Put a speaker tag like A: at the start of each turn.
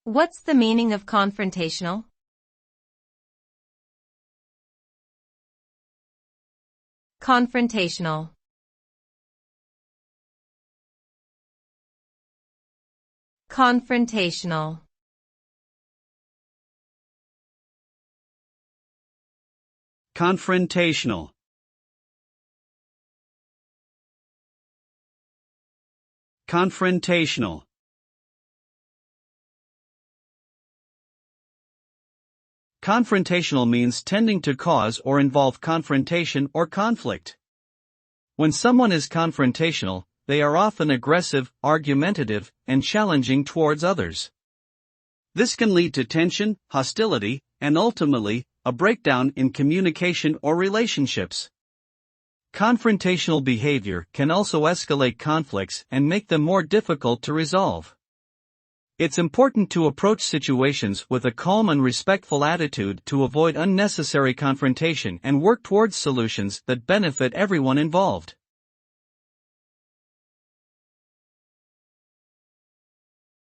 A: What's the meaning of confrontational? Confrontational. Confrontational.
B: Confrontational. Confrontational. Confrontational means tending to cause or involve confrontation or conflict. When someone is confrontational, they are often aggressive, argumentative, and challenging towards others. This can lead to tension, hostility, and ultimately, a breakdown in communication or relationships. Confrontational behavior can also escalate conflicts and make them more difficult to resolve. It's important to approach situations with a calm and respectful attitude to avoid unnecessary confrontation and work towards solutions that benefit everyone involved.